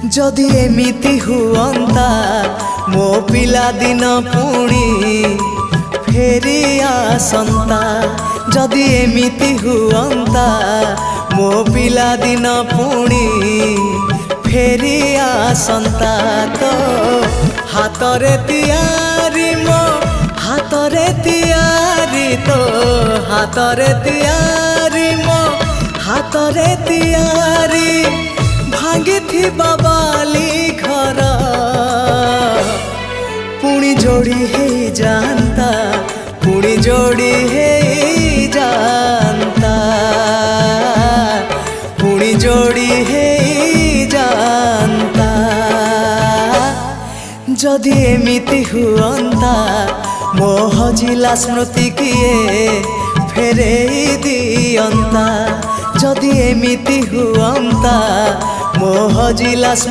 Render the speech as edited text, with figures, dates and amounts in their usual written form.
जदि एमिति हुअंता मो पिला दिन पुणी फेरी आसंता। जदि एमिति हुअंता मो पिला दिन पुणी फेरी आसंता। तो हातरे तियारी मो हातरे तियारी तो हातरे तियारी मो हातरे तियारी भांगी थी बाबाली घर पुणी जोड़ी है जानता पुणी जोड़ी है जानता पुणी जोड़ी है जानता। जदि एमिति हुअंता मो हजिला स्मृति किए फेरे दियंता। जदि एमिति हुअंता मो हजिला